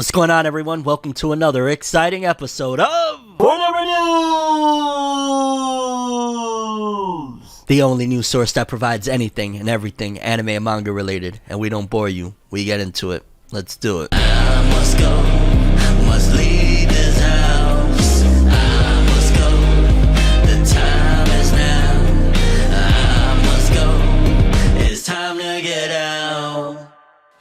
What's going on, everyone? Welcome to another exciting episode of FORNEVERNEWS, the only news source that provides anything and everything anime and manga related, and we don't bore you. We get into it. Let's do it. I must go, must leave this house. I must go, the time is now. I must go, it's time to get out.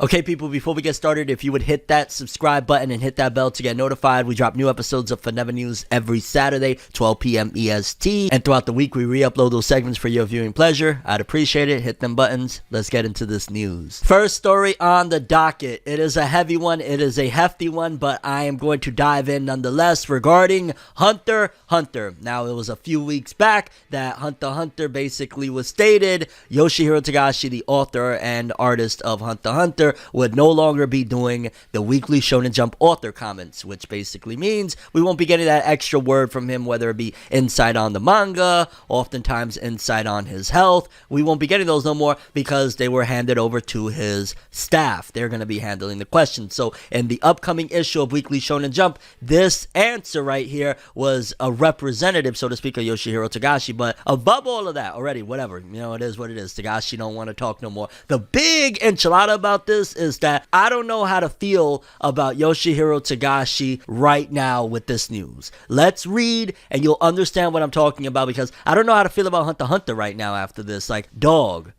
Okay, people, before we get started, if you would hit that subscribe button and hit that bell to get notified. We drop new episodes of FORNEVERNEWS every Saturday, 12 p.m. EST. And throughout the week, we re-upload those segments for your viewing pleasure. I'd appreciate it. Hit them buttons. Let's get into this news. First story on the docket. It is a heavy one. It is a hefty one, but I am going to dive in nonetheless regarding Hunter x Hunter. Now, it was a few weeks back that Hunter x Hunter basically was stated. Yoshihiro Togashi, the author and artist of Hunter x Hunter, would no longer be doing the weekly Shonen Jump author comments, which basically means we won't be getting that extra word from him, whether it be insight on the manga, oftentimes insight on his health. We won't be getting those no more because they were handed over to his staff. They're going to be handling the questions. So in the upcoming issue of Weekly Shonen Jump, this answer right here was a representative, so to speak, of Yoshihiro Togashi. But above all of that, already, whatever, it is what it is. Togashi don't want to talk no more. The big enchilada about this is that I don't know how to feel about Yoshihiro Togashi right now with this news. Let's read and you'll understand what I'm talking about, because I don't know how to feel about Hunter x Hunter right now after this. Like, dog.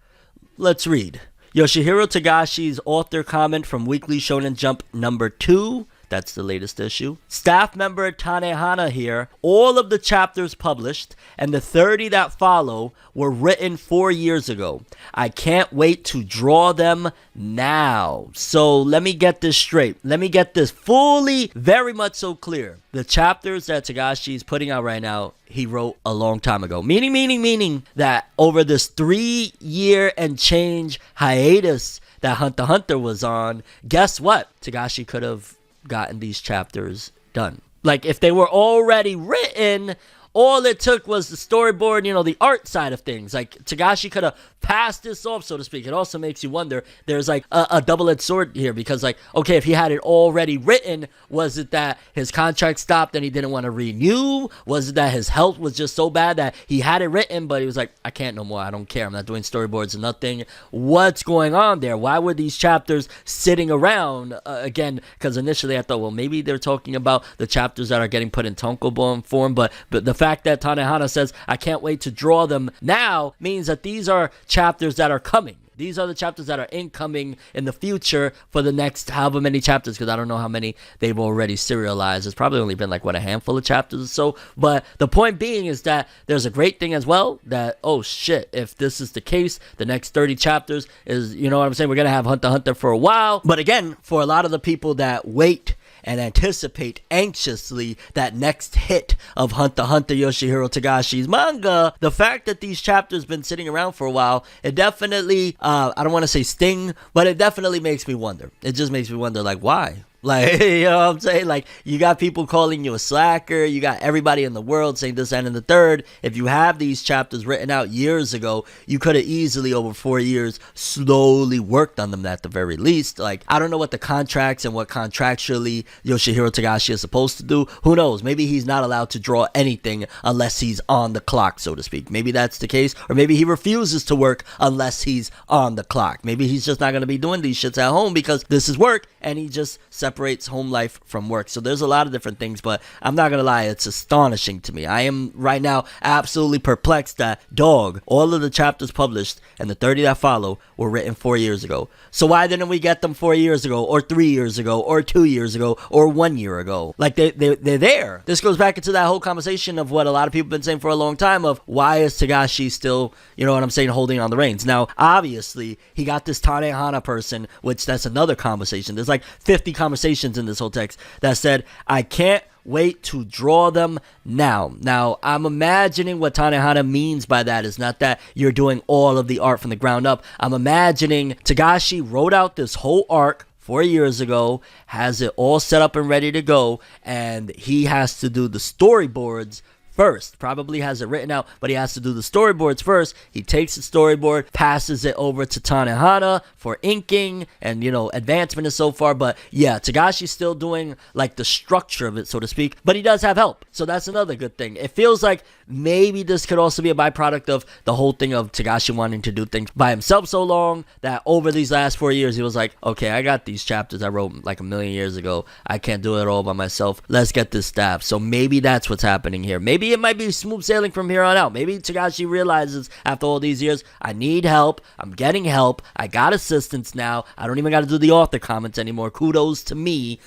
Let's read. Yoshihiro Togashi's author comment from Weekly Shonen Jump number 2. That's the latest issue. Staff member Tanehana here. All of the chapters published and the 30 that follow were written 4 years ago. I can't wait to draw them now. So let me get this straight. Let me get this fully, very much so clear. The chapters that Togashi is putting out right now, he wrote a long time ago. Meaning that over this 3-year and change hiatus that Hunter x Hunter was on, guess what? Togashi could have gotten these chapters done. Like, if they were already written, all it took was the storyboard, the art side of things. Like, Togashi could have passed this off, so to speak. It also makes you wonder, there's like a double-edged sword here, because like, okay, if he had it already written, was it that his contract stopped and he didn't want to renew? Was it that his health was just so bad that he had it written, but he was like, I can't no more, I don't care, I'm not doing storyboards or nothing? What's going on there? Why were these chapters sitting around? Again, because initially I thought, well, maybe they're talking about the chapters that are getting put in tankobon form, but the fact that Tanehana says, I can't wait to draw them now, means that these are chapters that are coming. These are the chapters that are incoming in the future for the next however many chapters, because I don't know how many they've already serialized. It's probably only been like, a handful of chapters or so. But the point being is that there's a great thing as well, that, oh shit, if this is the case, the next 30 chapters is, what I'm saying, we're going to have Hunter x Hunter for a while. But again, for a lot of the people that wait and anticipate anxiously that next hit of Hunter x Hunter Yoshihiro Togashi's manga, the fact that these chapters been sitting around for a while, it definitely, I don't want to say sting, but it definitely makes me wonder. It just makes me wonder, like, why? Like, you know what I'm saying? Like, you got people calling you a slacker. You got everybody in the world saying this, and the third. If you have these chapters written out years ago, you could have easily, over 4 years, slowly worked on them at the very least. Like, I don't know what the contracts and what contractually Yoshihiro Togashi is supposed to do. Who knows? Maybe he's not allowed to draw anything unless he's on the clock, so to speak. Maybe that's the case. Or maybe he refuses to work unless he's on the clock. Maybe he's just not going to be doing these shits at home because this is work, and he just separates home life from work. So there's a lot of different things, but I'm not gonna lie, it's astonishing to me. I am right now absolutely perplexed that, dog, all of the chapters published and the 30 that follow were written 4 years ago. So why didn't we get them 4 years ago, or 3 years ago, or 2 years ago, or 1 year ago? Like, they're there. This goes back into that whole conversation of what a lot of people have been saying for a long time of, why is Togashi still, holding on the reins? Now, obviously, he got this Tanehana person, which that's another conversation. There's like 50 conversations in this whole text that said, I can't wait to draw them now. Now, I'm imagining what Tanehana means by that is not that you're doing all of the art from the ground up. I'm imagining Togashi wrote out this whole arc 4 years ago, has it all set up and ready to go, and he has to do the storyboards first. Probably has it written out, but he has to do the storyboards first. He takes the storyboard, passes it over to Tanehana for inking and, you know, advancement and so far. But yeah, Togashi's still doing like the structure of it, so to speak, but he does have help. So that's another good thing. It feels like maybe this could also be a byproduct of the whole thing of Togashi wanting to do things by himself so long that over these last 4 years, he was like, okay, I got these chapters I wrote like a million years ago. I can't do it all by myself. Let's get this staff. So maybe that's what's happening here. Maybe it might be smooth sailing from here on out. Maybe Togashi realizes after all these years, I need help. I'm getting help. I got assistance now. I don't even got to do the author comments anymore. Kudos to me.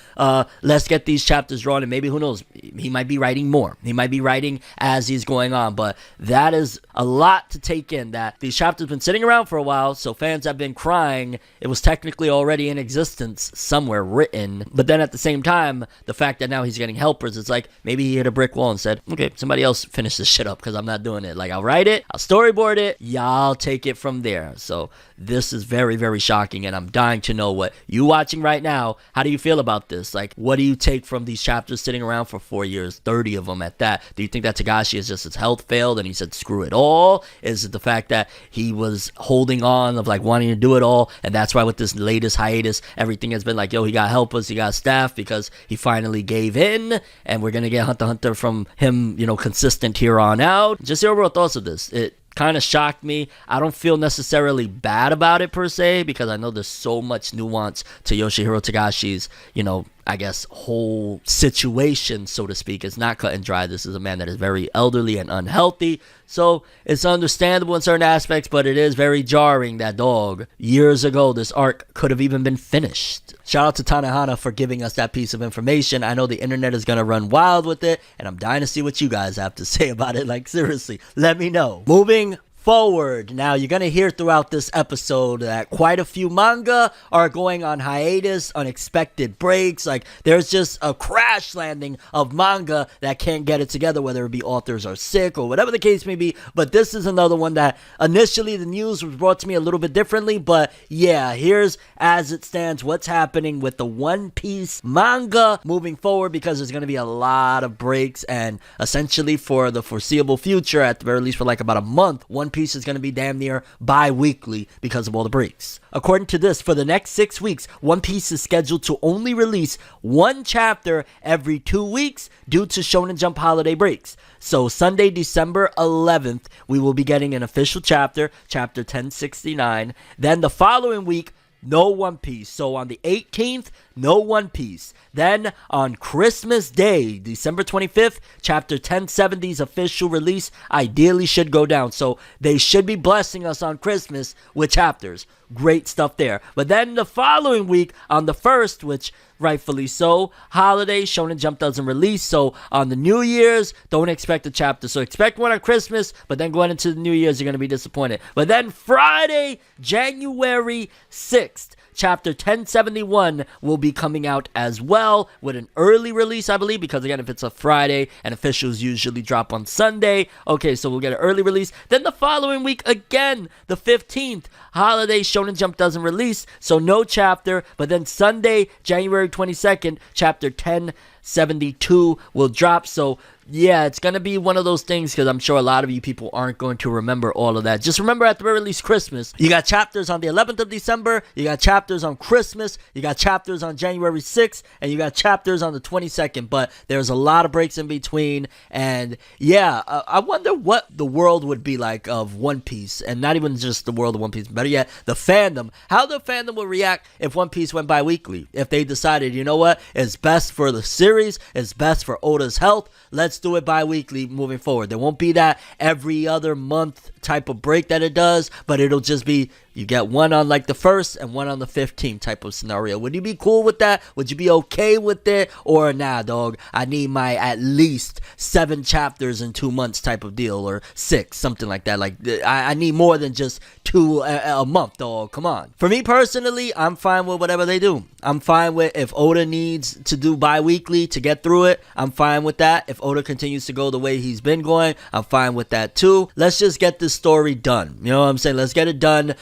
Let's get these chapters drawn, and maybe, who knows, he might be writing more. He might be writing as he's going on, but that is a lot to take in, that these chapters have been sitting around for a while, so fans have been crying. It was technically already in existence somewhere written, but then at the same time, the fact that now he's getting helpers, it's like maybe he hit a brick wall and said, okay, somebody else finish this shit up because I'm not doing it. Like, I'll write it, I'll storyboard it, y'all take it from there. So this is very, very shocking, and I'm dying to know what you watching right now, how do you feel about this? Like, what do you take from these chapters sitting around for 4 years, 30 of them at that? Do you think that Togashi is just his health failed and he said screw it all? Is it the fact that he was holding on of like wanting to do it all, and that's why with this latest hiatus everything has been like, yo, he got helpers, he got staff, because he finally gave in, and we're gonna get Hunter x Hunter from him, you know, consistent here on out? Just your overall thoughts of this. It kind of shocked me. I don't feel necessarily bad about it per se, because I know there's so much nuance to Yoshihiro Togashi's, you know, I guess, whole situation, so to speak. It's not cut and dry. This is a man that is very elderly and unhealthy, so it's understandable in certain aspects, but it is very jarring that, dog, years ago this arc could have even been finished. Shout out to Tanehana for giving us that piece of information. I know the internet is gonna run wild with it, and I'm dying to see what you guys have to say about it. Like, seriously, let me know. Moving forward. Now, you're going to hear throughout this episode that quite a few manga are going on hiatus, unexpected breaks. Like, there's just a crash landing of manga that can't get it together, whether it be authors are sick or whatever the case may be. But this is another one that initially the news was brought to me a little bit differently. But yeah, here's as it stands what's happening with the One Piece manga moving forward, because there's going to be a lot of breaks, and essentially for the foreseeable future, at the very least for like about a month, One Piece is going to be damn near bi-weekly because of all the breaks. According to this, for the next 6 weeks, One Piece is scheduled to only release one chapter every 2 weeks due to Shonen Jump holiday breaks. So Sunday, December 11th, we will be getting an official chapter, chapter 1069. Then the following week, no One Piece. So on the 18th, no One Piece. Then on Christmas Day, December 25th, chapter 1070's official release ideally should go down. So they should be blessing us on Christmas with chapters. Great stuff there. But then the following week, on the 1st, which rightfully so, holiday, Shonen Jump doesn't release. So on the New Year's, don't expect a chapter. So expect one on Christmas, but then going into the New Year's, you're going to be disappointed. But then Friday, January 6th, chapter 1071 will be coming out as well, with an early release, I believe, because again, if it's a Friday and officials usually drop on Sunday, okay, so we'll get an early release. Then the following week, again, the 15th, holiday, Shonen Jump doesn't release, so no chapter. But then Sunday, January 22nd, chapter 1072 will drop. So yeah, it's going to be one of those things, because I'm sure a lot of you people aren't going to remember all of that. Just remember, at the very least, Christmas. You got chapters on the 11th of December, you got chapters on Christmas, you got chapters on January 6th, and you got chapters on the 22nd. But there's a lot of breaks in between, and yeah, I wonder what the world would be like of One Piece, and not even just the world of One Piece, better yet, the fandom. How the fandom would react if One Piece went bi-weekly, if they decided, you know what, it's best for the series, it's best for Oda's health, let's do it bi-weekly moving forward. There won't be that every other month type of break that it does, but it'll just be, you get one on like the 1st and one on the 15th type of scenario. Would you be cool with that? Would you be okay with it? Or nah, dog, I need my at least 7 chapters in 2 months type of deal, or 6, something like that. Like, I need more than just 2 a month, dog. Come on. For me personally, I'm fine with whatever they do. I'm fine with, if Oda needs to do bi-weekly to get through it, I'm fine with that. If Oda continues to go the way he's been going, I'm fine with that too. Let's just get this story done. You know what I'm saying? Let's get it done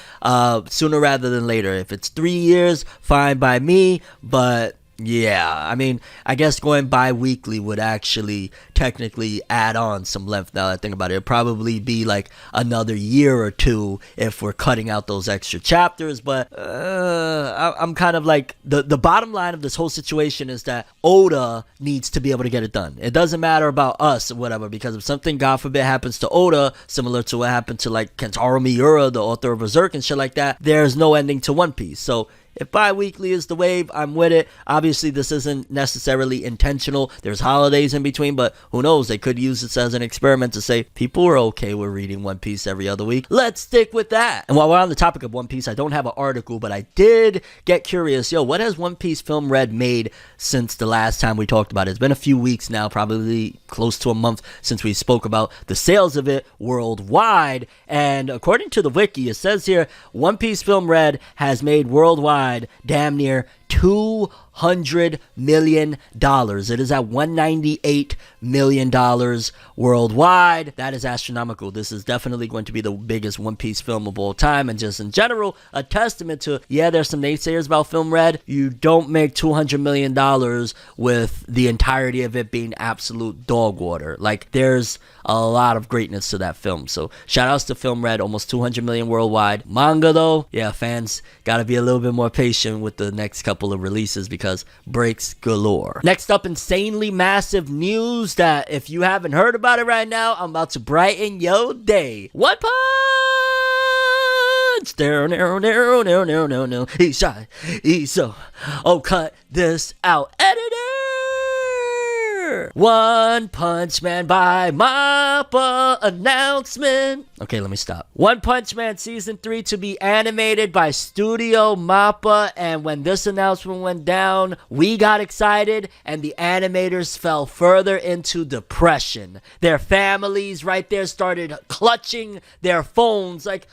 sooner rather than later. If it's 3 years, fine by me, but Yeah, I mean, I guess going bi-weekly would actually technically add on some length now that I think about it. It'd probably be like another year or two if we're cutting out those extra chapters, but I'm kind of like, the bottom line of this whole situation is that Oda needs to be able to get it done. It doesn't matter about us or whatever, because if something, God forbid, happens to Oda, similar to what happened to like Kentaro Miura, the author of Berserk and shit like that, there's no ending to One Piece. So if bi-weekly is the wave, I'm with it. Obviously, this isn't necessarily intentional. There's holidays in between, but who knows? They could use this as an experiment to say people are okay with reading One Piece every other week. Let's stick with that. And while we're on the topic of One Piece, I don't have an article, but I did get curious. What has One Piece Film Red made since the last time we talked about it? It's been a few weeks now, probably close to a month since we spoke about the sales of it worldwide. And according to the wiki, it says here, One Piece Film Red has made worldwide damn near $200 million. It is at $198 million worldwide. That is astronomical. This is definitely going to be the biggest One Piece film of all time, and just in general, a testament to, there's some naysayers about Film Red. You don't make $200 million with the entirety of it being absolute dog water. Like, there's a lot of greatness to that film. So shout outs to Film Red, almost 200 million worldwide. Manga though, fans gotta be a little bit more patient with the next couple of releases because breaks galore. Next up, insanely massive news that if you haven't heard about it right now, I'm about to brighten your day. One Punch! No. He's shy. He's so. Oh, cut this out. Editor! One Punch Man by Mappa announcement. Okay, let me stop. One Punch Man Season 3 to be animated by Studio Mappa. And when this announcement went down, we got excited and the animators fell further into depression. Their families right there started clutching their phones like,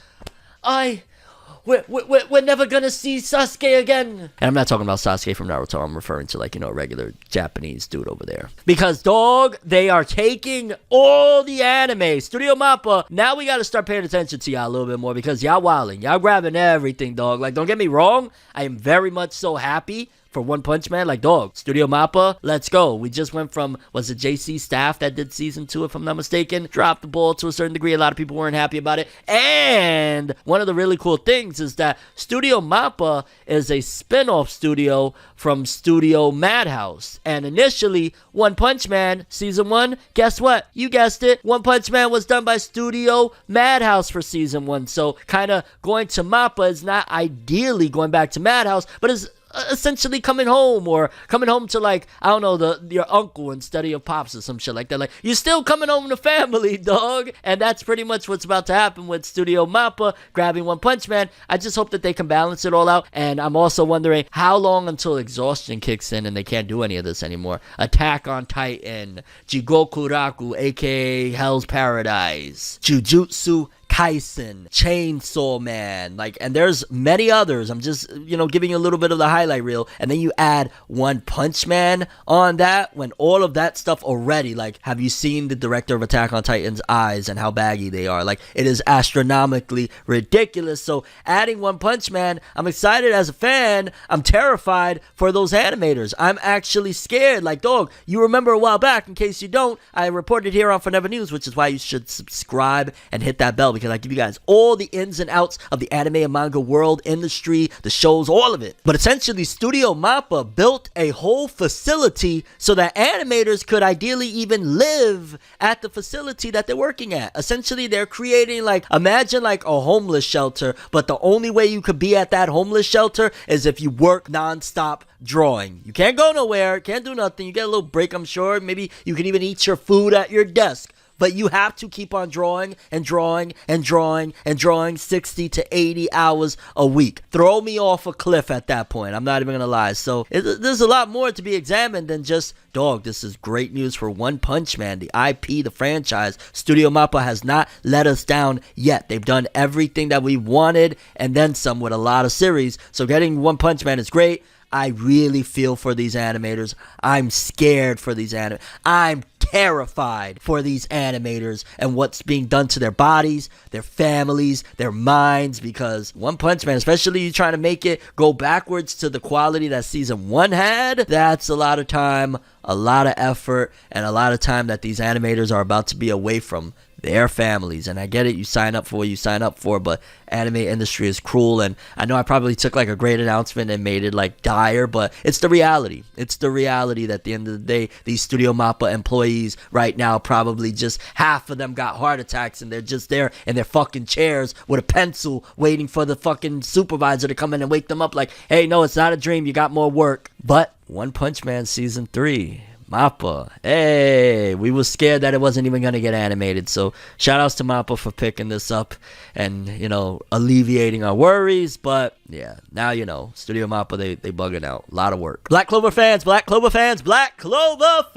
We're never gonna see Sasuke again. And I'm not talking about Sasuke from Naruto. I'm referring to a regular Japanese dude over there. Because, dog, they are taking all the anime. Studio Mappa, now we gotta start paying attention to y'all a little bit more because y'all wilding. Y'all grabbing everything, dog. Like, don't get me wrong. I am very much so happy for One Punch Man. Like, dog, Studio Mappa, let's go. We just went from, was it JC Staff that did season 2, if I'm not mistaken? Dropped the ball to a certain degree. A lot of people weren't happy about it. And one of the really cool things is that Studio Mappa is a spin-off studio from Studio Madhouse. And initially, One Punch Man season 1, guess what? You guessed it. One Punch Man was done by Studio Madhouse for season 1. So kind of going to Mappa is not ideally going back to Madhouse, but is essentially coming home, or coming home to, like, I don't know, your uncle instead of your pops or some shit like that. Like, you're still coming home to family, dog. And that's pretty much what's about to happen with Studio Mappa grabbing One Punch Man. I just hope that they can balance it all out. And I'm also wondering how long until exhaustion kicks in and they can't do any of this anymore. Attack on Titan, Jigoku Raku, aka Hell's Paradise, Jujutsu Kaisen, Chainsaw Man, and there's many others. I'm just, giving you a little bit of the highlight reel, and then you add One Punch Man on that, when all of that stuff already, have you seen the director of Attack on Titan's eyes and how baggy they are? It is astronomically ridiculous. So adding One Punch Man, I'm excited as a fan. I'm terrified for those animators. I'm actually scared. Dog, you remember a while back, in case you don't, I reported here on Forever News, which is why you should subscribe and hit that bell, because I give you guys all the ins and outs of the anime and manga world, industry, the shows, all of it. But essentially, Studio Mappa built a whole facility so that animators could ideally even live at the facility that they're working at. Essentially, they're creating, imagine a homeless shelter, but the only way you could be at that homeless shelter is if you work non-stop drawing. You can't go nowhere, can't do nothing. You get a little break, I'm sure. Maybe you can even eat your food at your desk. But you have to keep on drawing and drawing and drawing and drawing 60 to 80 hours a week. Throw me off a cliff at that point. I'm not even going to lie. So there's a lot more to be examined than just, dog, this is great news for One Punch Man, the IP, the franchise. Studio Mappa has not let us down yet. They've done everything that we wanted and then some with a lot of series. So getting One Punch Man is great. I really feel for these animators. I'm scared for these animators. I'm terrified for these animators and what's being done to their bodies, their families, their minds, because One Punch Man, especially you trying to make it go backwards to the quality that season 1 had, that's a lot of time, a lot of effort, and a lot of time that these animators are about to be away from their families. And I get it, you sign up for what you sign up for, but anime industry is cruel. And I know I probably took like a great announcement and made it like dire, but it's the reality. It's the reality that at the end of the day, these Studio Mappa employees right now, probably just half of them got heart attacks and they're just there in their fucking chairs with a pencil waiting for the fucking supervisor to come in and wake them up like, hey, no, it's not a dream, you got more work. But One Punch Man season 3, Mappa, hey, we was scared that it wasn't even going to get animated, so shout outs to Mappa for picking this up and, you know, alleviating our worries. But yeah, now you know, Studio Mappa, they bugging out, a lot of work. Black Clover fans, Black Clover fans, Black Clover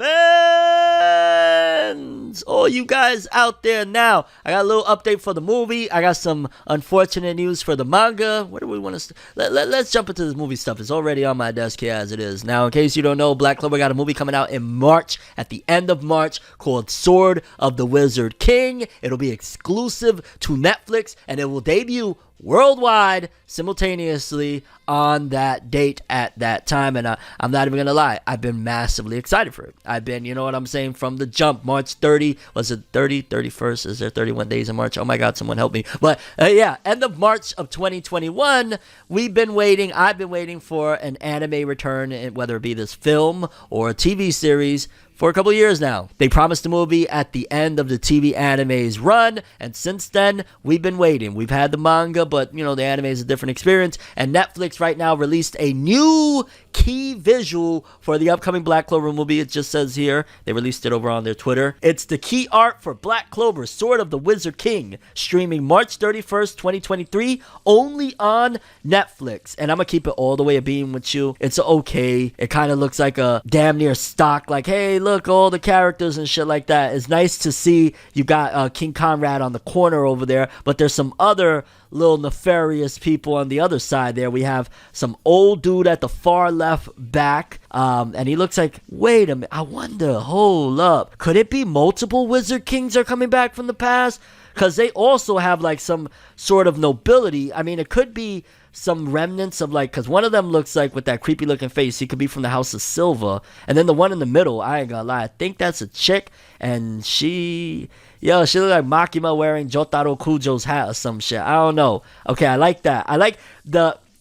fans, all you guys out there now, I got a little update for the movie. I got some unfortunate news for the manga. Where do we want to let's jump into this movie stuff. It's already on my desk here as it is. Now, in case you don't know, Black Clover got a movie coming out in March, at the end of March, called Sword of the Wizard King. It'll be exclusive to Netflix and it will debut worldwide simultaneously on that date at that time. And I'm not even gonna lie, I've been massively excited for it. I've been, you know what I'm saying, from the jump. March 30, was it 30, 31st? Is there 31 days in March? Oh my god, someone help me. But yeah, end of March of 2021, I've been waiting for an anime return, whether it be this film or a TV series, for a couple years now. They promised a movie at the end of the TV anime's run, and since then, we've been waiting. We've had the manga, but, you know, the anime is a different experience, and Netflix right now released a new key visual for the upcoming Black Clover movie. It just says here, they released it over on their Twitter. It's the key art for Black Clover, Sword of the Wizard King, streaming March 31st, 2023, only on Netflix. And I'm gonna keep it all the way a beam with you. It's okay. It kind of looks like a damn near stock, like, hey, look, all the characters and shit like that. It's nice to see you got King Conrad on the corner over there, but there's some other little nefarious people on the other side there. We have some old dude at the far left back, and he looks like, wait a minute, I wonder, hold up, could it be multiple Wizard Kings are coming back from the past? Because they also have like some sort of nobility. I mean, it could be some remnants of like, because one of them looks like, with that creepy looking face, he could be from the House of Silver. And then the one in the middle, I ain't gonna lie, I think that's a chick, and she look like Makima wearing Jotaro Kujo's hat or some shit. I don't know. Okay, I like that. I like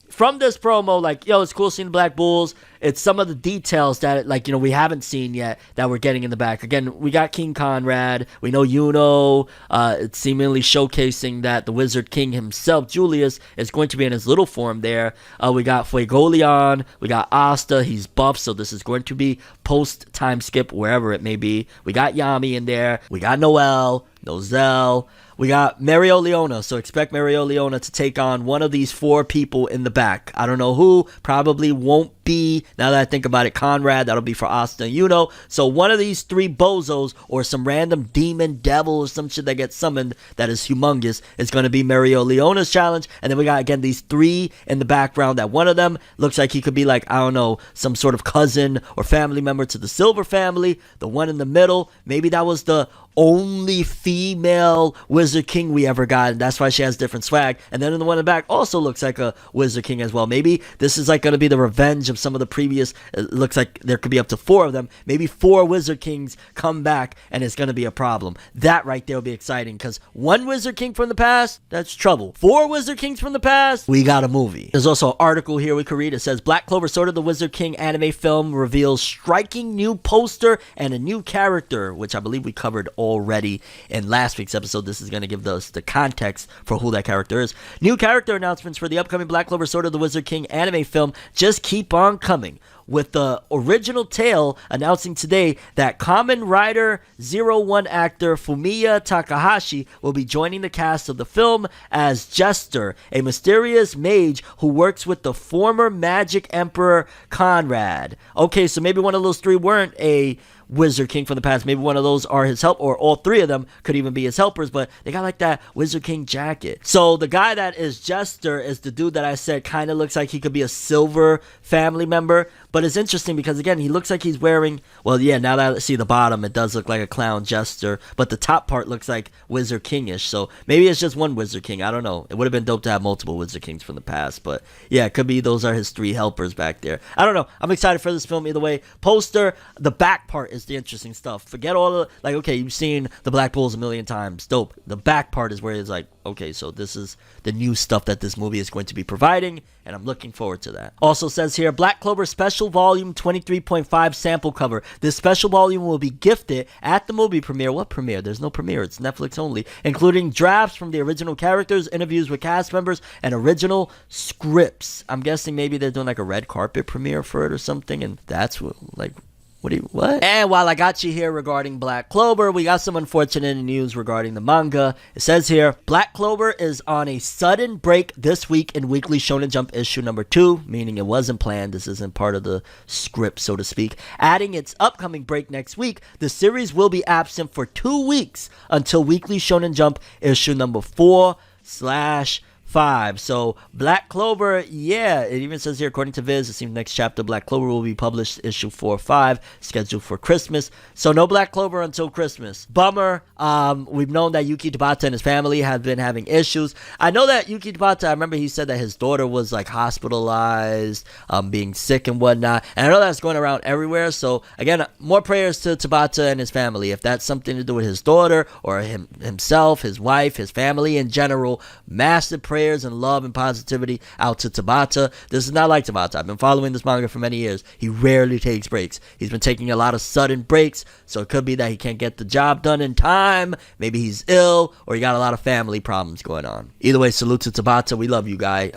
from this promo, like, yo, it's cool seeing the Black Bulls. It's some of the details that, like, you know, we haven't seen yet that we're getting in the back. Again, we got King Conrad. We know Yuno. It's seemingly showcasing that the Wizard King himself, Julius, is going to be in his little form there. We got Fuegoleon. We got Asta. He's buff, so this is going to be post-time skip, wherever it may be. We got Yami in there. We got Noelle, Nozel. We got Mario Leona, so expect Mario Leona to take on one of these 4 people in the back. I don't know who, probably won't be, now that I think about it, Conrad. That'll be for Asta and Yuno. So one of these 3 bozos, or some random demon, devil, or some shit that gets summoned that is humongous, is going to be Mario Leona's challenge. And then we got, again, these 3 in the background, that one of them looks like he could be like, I don't know, some sort of cousin or family member to the Silver family. The one in the middle, maybe that was the only female Wizard King we ever got, and that's why she has different swag. And then in the one in the back also looks like a Wizard King as well. Maybe this is like going to be the revenge of some of the previous, it looks like there could be up to 4 of them. Maybe 4 Wizard Kings come back and it's going to be a problem. That right there will be exciting, because 1 Wizard King from the past, that's trouble. 4 Wizard Kings from the past, we got a movie. There's also an article here we could read. It says, Black Clover Sword of the Wizard King anime film reveals striking new poster and a new character, which I believe we covered already in last week's episode. This is going to give us the context for who that character is. New character announcements for the upcoming Black Clover Sword of the Wizard King anime film just keep on coming, with the original tale announcing today that Kamen Rider 01 actor Fumiya Takahashi will be joining the cast of the film as Jester, a mysterious mage who works with the former Magic Emperor Conrad. Okay, so maybe one of those 3 weren't a Wizard King from the past. Maybe one of those are his help, or all 3 of them could even be his helpers, but they got like that Wizard King jacket. So the guy that is Jester is the dude that I said kind of looks like he could be a Silver family member, But it's interesting because, again, he looks like he's wearing, well, yeah, now that I see the bottom, it does look like a clown jester, but the top part looks like Wizard King-ish, so maybe it's just one Wizard King. I don't know. It would have been dope to have multiple Wizard Kings from the past, but yeah, it could be those are his 3 helpers back there. I don't know. I'm excited for this film either way. Poster, the back part is the interesting stuff. Forget all the, like, okay, you've seen the Black Bulls a million times. Dope. The back part is where it's like, okay, so this is the new stuff that this movie is going to be providing, and I'm looking forward to that. Also says here, Black Clover Special Volume 23.5 sample cover. This special volume will be gifted at the movie premiere. What premiere? There's no premiere. It's Netflix only. Including drafts from the original characters, interviews with cast members, and original scripts. I'm guessing maybe they're doing like a red carpet premiere for it or something, and that's what, like, what? And while I got you here regarding Black Clover, we got some unfortunate news regarding the manga. It says here, Black Clover is on a sudden break this week in Weekly Shonen Jump issue number 2, meaning it wasn't planned. This isn't part of the script, so to speak. Adding its upcoming break next week, the series will be absent for 2 weeks until Weekly Shonen Jump issue number 4/5. So Black Clover, yeah, it even says here, according to Viz, it seems next chapter Black Clover will be published issue 4 or 5, scheduled for Christmas. So no Black Clover until Christmas. Bummer. We've known that Yuki Tabata and his family have been having issues. I know that Yuki Tabata, I remember he said that his daughter was like hospitalized, being sick and whatnot. And I know that's going around everywhere. So again, more prayers to Tabata and his family. If that's something to do with his daughter or himself, his wife, his family in general, massive prayers and love and positivity out to Tabata. This is not like Tabata. I've been following this manga for many years. He rarely takes breaks. He's been taking a lot of sudden breaks, so it could be that he can't get the job done in time. Maybe he's ill, or he got a lot of family problems going on. Either way, salute to Tabata. We love you, guy.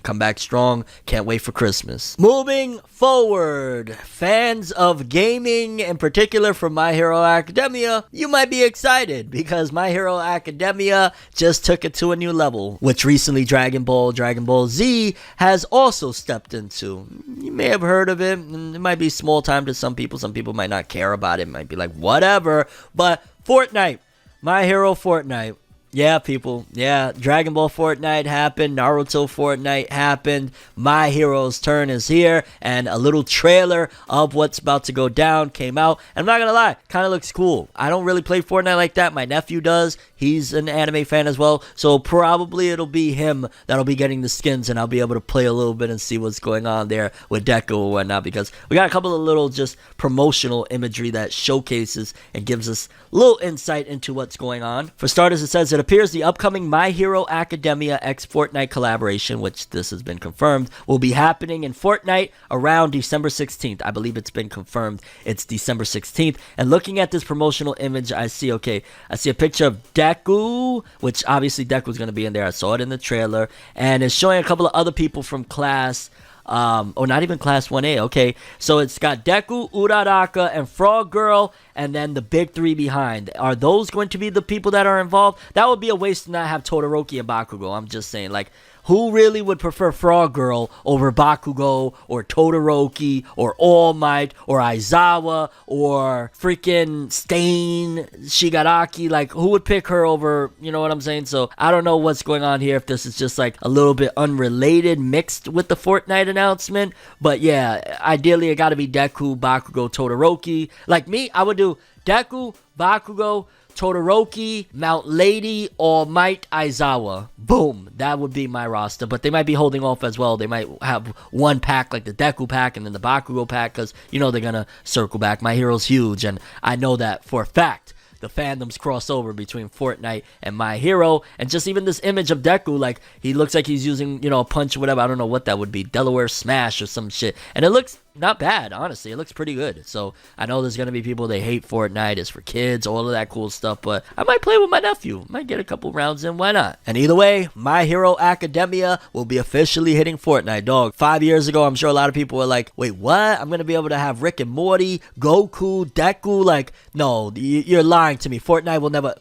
Come back strong. Can't wait for Christmas. Moving forward, fans of gaming, in particular from My Hero Academia, you might be excited because My Hero Academia just took it to a new level, which recently Dragon Ball Z has also stepped into. You may have heard of it. It might be small time to some people. Some people might not care about it. Might be like, whatever. But Fortnite, My Hero Fortnite. Yeah, people. Yeah, Dragon Ball Fortnite happened. Naruto Fortnite happened. My Hero's turn is here. And a little trailer of what's about to go down came out. And I'm not going to lie, kind of looks cool. I don't really play Fortnite like that. My nephew does. He's an anime fan as well. So probably it'll be him that'll be getting the skins. And I'll be able to play a little bit and see what's going on there with Deku or whatnot. Because we got a couple of little just promotional imagery that showcases and gives us a little insight into what's going on. For starters, it says it appears the upcoming My Hero Academia x Fortnite collaboration, which this has been confirmed, will be happening in Fortnite around December 16th. I believe it's been confirmed. It's December 16th. And looking at this promotional image, I see a picture of Deku, which obviously Deku's going to be in there. I saw it in the trailer. And it's showing a couple of other people from class, or not even class 1A. Okay, so it's got Deku, Uraraka, and Frog Girl, and then the big 3 behind. Are those going to be the people that are involved? That would be a waste to not have Todoroki and Bakugo. I'm just saying, like, who really would prefer Frog Girl over Bakugo or Todoroki or All Might or Aizawa or freaking Stain Shigaraki? Like, who would pick her over, you know what I'm saying? So I don't know what's going on here, if this is just like a little bit unrelated mixed with the Fortnite announcement. But yeah, ideally it got to be Deku, Bakugo, Todoroki. Like me, I would do Deku, Bakugo, Todoroki, Mount Lady, All Might, Aizawa. Boom. That would be my roster. But they might be holding off as well. They might have one pack, like the Deku pack, and then the Bakugo pack, because, you know, they're going to circle back. My Hero's huge, and I know that for a fact. The fandoms cross over between Fortnite and My Hero. And just even this image of Deku, like, he looks like he's using, you know, a punch or whatever. I don't know what that would be. Delaware Smash or some shit. And it looks not bad, honestly. It looks pretty good. So I know there's going to be people, they hate Fortnite. It's for kids, all of that cool stuff. But I might play with my nephew. Might get a couple rounds in. Why not? And either way, My Hero Academia will be officially hitting Fortnite, dog. 5 years ago, I'm sure a lot of people were like, wait, what? I'm going to be able to have Rick and Morty, Goku, Deku? Like, no, you're lying to me. Fortnite will never...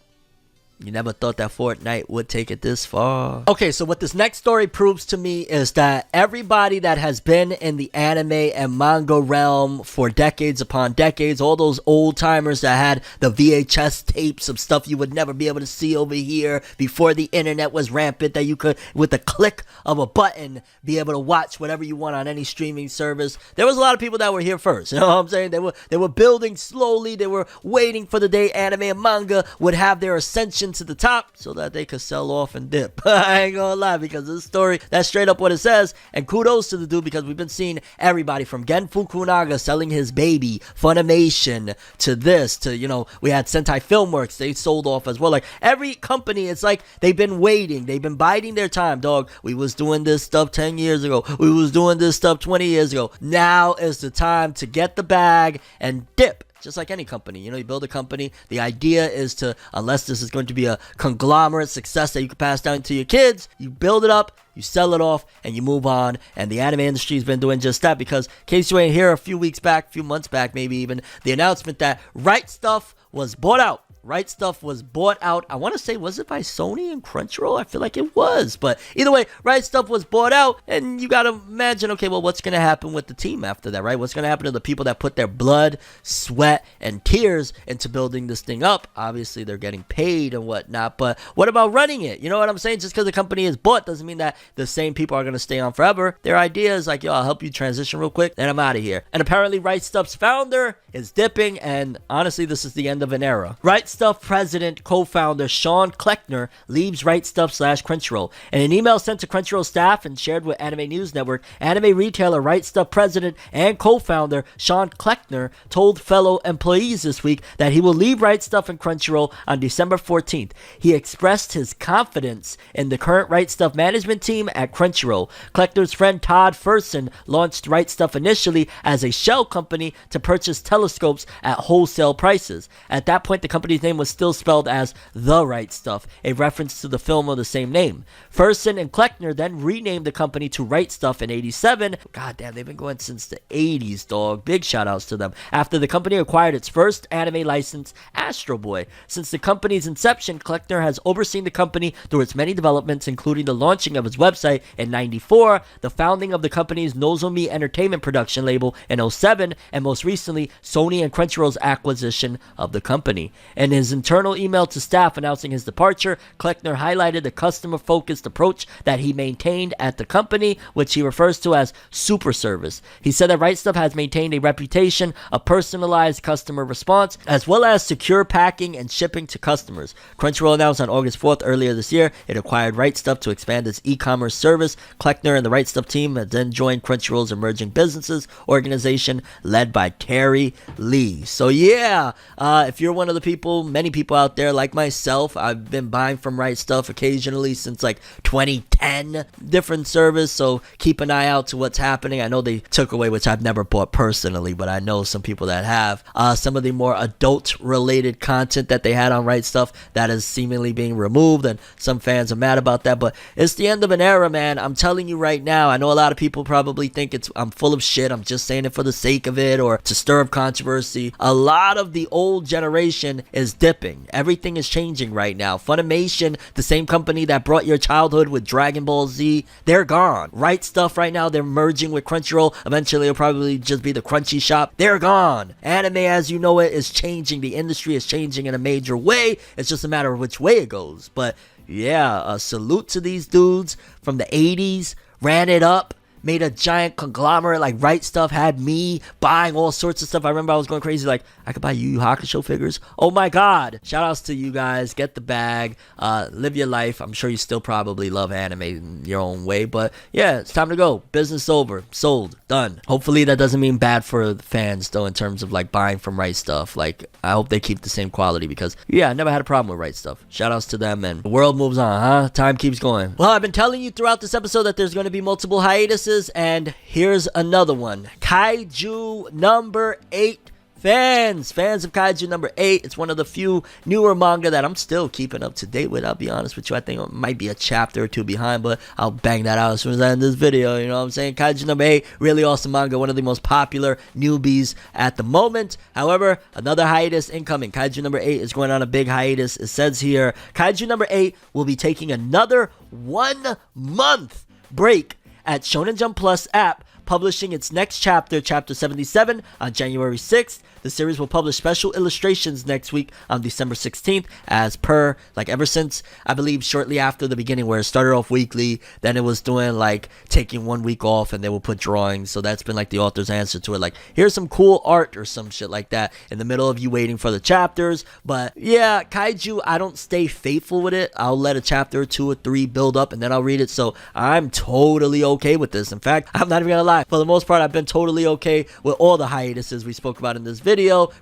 You never thought that Fortnite would take it this far. Okay, so what this next story proves to me is that everybody that has been in the anime and manga realm for decades upon decades, all those old timers that had the VHS tapes of stuff you would never be able to see over here before the internet was rampant, that you could, with the click of a button, be able to watch whatever you want on any streaming service. There was a lot of people that were here first. You know what I'm saying? They were building slowly. They were waiting for the day anime and manga would have their ascension to the top so that they could sell off and dip. I ain't gonna lie, because this story, that's straight up what it says. And kudos to the dude, because we've been seeing everybody from Gen Fukunaga selling his baby, Funimation, to this, to, you know, we had Sentai Filmworks, they sold off as well. Like, every company, it's like they've been waiting, they've been biding their time, dog. We was doing this stuff 10 years ago, we was doing this stuff 20 years ago. Now is the time to get the bag and dip. Just like any company, you know, you build a company, the idea is to, unless this is going to be a conglomerate success that you can pass down to your kids, you build it up, you sell it off, and you move on. And the anime industry has been doing just that, because in case you ain't here, a few months back, maybe even, the announcement that Rightstuf was bought out. Rightstuf was bought out. I want to say, was it by Sony and Crunchyroll? I feel like it was. But either way, Rightstuf was bought out. And you got to imagine, okay, well, what's going to happen with the team after that, right? What's going to happen to the people that put their blood, sweat, and tears into building this thing up? Obviously, they're getting paid and whatnot. But what about running it? You know what I'm saying? Just because the company is bought doesn't mean that the same people are going to stay on forever. Their idea is like, yo, I'll help you transition real quick, and I'm out of here. And apparently, Rightstuf's founder is dipping. And honestly, this is the end of an era. Rightstuf president, co-founder Sean Kleckner leaves Rightstuf/Crunchyroll. In an email sent to Crunchyroll staff and shared with Anime News Network, anime retailer Rightstuf president and co-founder Sean Kleckner told fellow employees this week that he will leave Rightstuf and Crunchyroll on December 14th. He expressed his confidence in the current Rightstuf management team at Crunchyroll. Kleckner's friend Todd Fersen launched Rightstuf initially as a shell company to purchase telescopes at wholesale prices. At that point, the company's name was still spelled as The Rightstuf, a reference to the film of the same name. Fersen and Kleckner then renamed the company to Rightstuf in '87. God damn, they've been going since the 80s, dog. Big shout outs to them. After the company acquired its first anime license, Astro Boy. Since the company's inception, Kleckner has overseen the company through its many developments, including the launching of its website in '94, the founding of the company's Nozomi Entertainment production label in '07, and most recently, Sony and Crunchyroll's acquisition of the company. In his internal email to staff announcing his departure, Kleckner highlighted the customer-focused approach that he maintained at the company, which he refers to as super service. He said that Rightstuf has maintained a reputation of personalized customer response, as well as secure packing and shipping to customers. Crunchyroll announced on August 4th earlier this year it acquired Rightstuf to expand its e-commerce service. Kleckner and the Rightstuf team had then joined Crunchyroll's emerging businesses organization led by Terry Lee. So yeah, if you're one of the people, many people out there like myself, I've been buying from Rightstuf occasionally since like 2010, different service, so keep an eye out to what's happening. I know they took away, which I've never bought personally, but I know some people that have, some of the more adult related content that they had on Rightstuf that is seemingly being removed, and some fans are mad about that. But it's the end of an era, man. I'm telling you right now. I know a lot of people probably think I'm full of shit, I'm just saying it for the sake of it or to stir up controversy. A lot of the old generation is dipping. Everything is changing right now. Funimation, the same company that brought your childhood with Dragon Ball Z, they're gone. Rightstuf right now, they're merging with Crunchyroll. Eventually it'll probably just be the Crunchy Shop. They're gone. Anime as you know it is changing. The industry is changing in a major way. It's just a matter of which way it goes. But yeah, a salute to these dudes from the 80s, ran it up, made a giant conglomerate. Like Rightstuf had me buying all sorts of stuff. I remember I was going crazy, like I could buy Yu Yu Hakusho figures. Oh my god. Shout outs to you guys. Get the bag, live your life. I'm sure you still probably love anime in your own way, but yeah, it's time to go. Business over, sold, done. Hopefully that doesn't mean bad for the fans though, in terms of like buying from Rightstuf. Like I hope they keep the same quality, because yeah, I never had a problem with Rightstuf. Shout outs to them, and the world moves on, huh? Time keeps going. Well, I've been telling you throughout this episode that there's going to be multiple hiatuses, and here's another one. Kaiju number 8 Fans of Kaiju number 8. It's one of the few newer manga that I'm still keeping up to date with. I'll be honest with you. I think it might be a chapter or two behind, but I'll bang that out as soon as I end this video. You know what I'm saying? Kaiju number 8, really awesome manga. One of the most popular newbies at the moment. However, another hiatus incoming. Kaiju number 8 is going on a big hiatus. It says here, Kaiju number 8 will be taking another 1 month break at Shonen Jump Plus app, publishing its next chapter, chapter 77, on January 6th. The series will publish special illustrations next week on December 16th, as per, like, ever since, I believe, shortly after the beginning, where it started off weekly, then it was doing, like, taking 1 week off, and they will put drawings. So that's been, like, the author's answer to it. Like, here's some cool art or some shit like that in the middle of you waiting for the chapters. But, yeah, Kaiju, I don't stay faithful with it. I'll let a chapter or 2 or 3 build up, and then I'll read it. So I'm totally okay with this. In fact, I'm not even gonna lie. For the most part, I've been totally okay with all the hiatuses we spoke about in this video.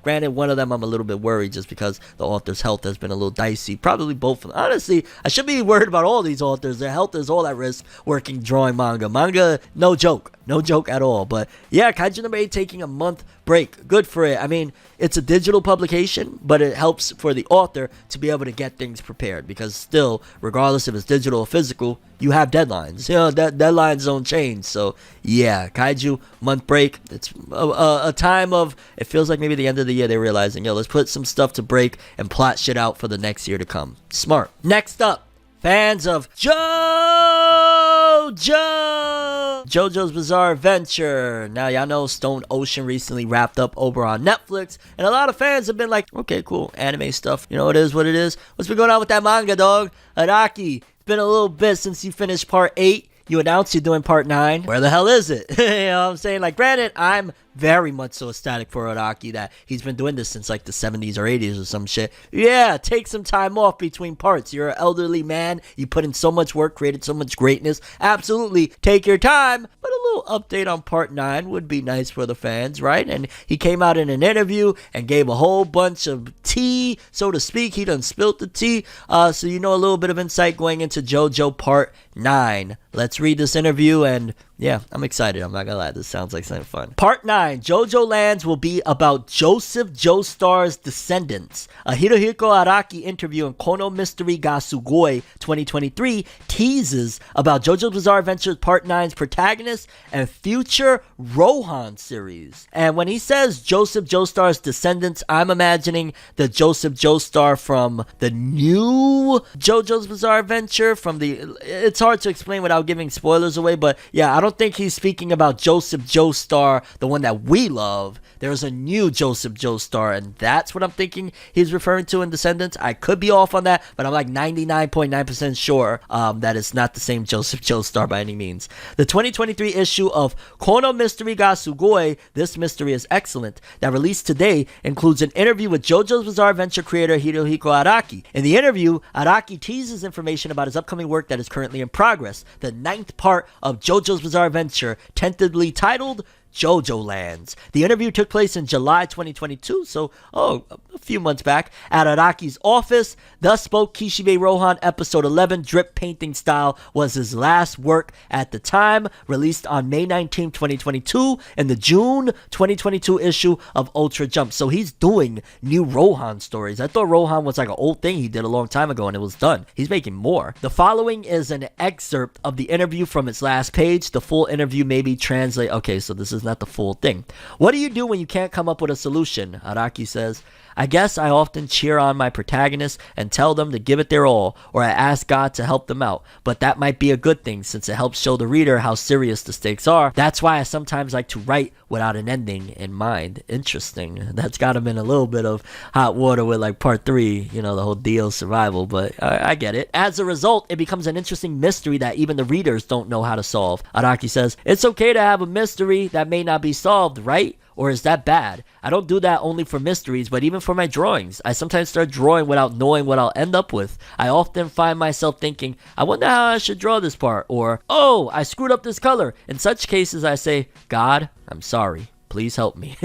Granted, one of them I'm a little bit worried just because the author's health has been a little dicey. Probably both of them. Honestly, I should be worried about all these authors. Their health is all at risk working drawing manga. Manga, no joke. No joke at all. But yeah, Kaiju number 8 taking a month break. Good for it. I mean, it's a digital publication, but it helps for the author to be able to get things prepared, because still, regardless if it's digital or physical, you have deadlines. You know, deadlines don't change. So yeah, Kaiju month break. It's a time of, it feels like maybe the end of the year they're realizing, yo, let's put some stuff to break and plot shit out for the next year to come. Smart. Next up, fans of JoJo's Bizarre Adventure. Now, y'all know Stone Ocean recently wrapped up over on Netflix, and a lot of fans have been like, okay, cool, anime stuff. You know, it is what it is. What's been going on with that manga, dog? Araki, it's been a little bit since you finished part 8. You announced you're doing part 9. Where the hell is it? You know what I'm saying? Like, granted, I'm very much so ecstatic for Araki that he's been doing this since like the 70s or 80s or some shit. Yeah, take some time off between parts. You're an elderly man. You put in so much work, created so much greatness. Absolutely, take your time. But a little update on part 9 would be nice for the fans, right? And he came out in an interview and gave a whole bunch of tea, so to speak. He done spilt the tea. So you know a little bit of insight going into JoJo part 9. Let's read this interview, and yeah, I'm excited. I'm not gonna lie, this sounds like something fun. Part 9, JoJo Lands, will be about Joseph Joestar's descendants. A Hirohiko Araki interview in Kono Mystery ga Sugoi 2023 teases about JoJo's Bizarre Adventure Part 9's protagonist and future Rohan series. And when he says Joseph Joestar's descendants, I'm imagining the Joseph Joestar from the new JoJo's Bizarre Adventure, from the, it's hard to explain without giving spoilers away, but yeah, I don't think he's speaking about Joseph Joestar, the one that we love. There's a new Joseph Joestar, and that's what I'm thinking he's referring to in Descendants. I could be off on that, but I'm like 99.9% sure that it's not the same Joseph Joestar by any means. The 2023 issue of Kono Mystery ga Sugoi, This Mystery is Excellent, that released today, includes an interview with JoJo's Bizarre Adventure creator Hirohiko Araki. In the interview, Araki teases information about his upcoming work that is currently in progress, the 9th part of JoJo's Bizarre Adventure, tentatively titled JoJo Lands. The interview took place in July 2022, so a few months back, at Araki's office. Thus spoke Kishibe Rohan. Episode 11, Drip Painting Style, was his last work at the time, released on May 19, 2022, in the June 2022 issue of Ultra Jump. So he's doing new Rohan stories. I thought Rohan was like an old thing he did a long time ago and it was done. He's making more. The following is an excerpt of the interview from its last page. The full interview may be translated. Okay, so this is not the full thing. What do you do when you can't come up with a solution? Araki says, I guess I often cheer on my protagonists and tell them to give it their all, or I ask God to help them out. But that might be a good thing since it helps show the reader how serious the stakes are. That's why I sometimes like to write without an ending in mind. Interesting. That's gotta been a little bit of hot water with like part 3, you know, the whole deal survival, but I get it. As a result, it becomes an interesting mystery that even the readers don't know how to solve. Araki says, it's okay to have a mystery that may not be solved, right? Or is that bad? I don't do that only for mysteries, but even for my drawings. I sometimes start drawing without knowing what I'll end up with. I often find myself thinking, I wonder how I should draw this part, or, oh, I screwed up this color. In such cases, I say, God, I'm sorry. Please help me.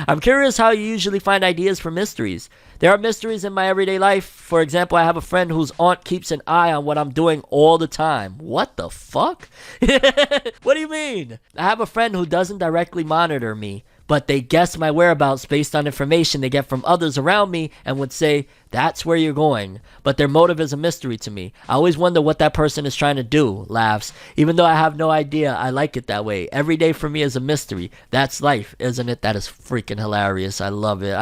I'm curious how you usually find ideas for mysteries. There are mysteries in my everyday life. For example, I have a friend whose aunt keeps an eye on what I'm doing all the time. What the fuck? What do you mean? I have a friend who doesn't directly monitor me, but they guess my whereabouts based on information they get from others around me and would say, that's where you're going. But their motive is a mystery to me. I always wonder what that person is trying to do. Laughs. Even though I have no idea, I like it that way. Every day for me is a mystery. That's life, isn't it? That is freaking hilarious. I love it.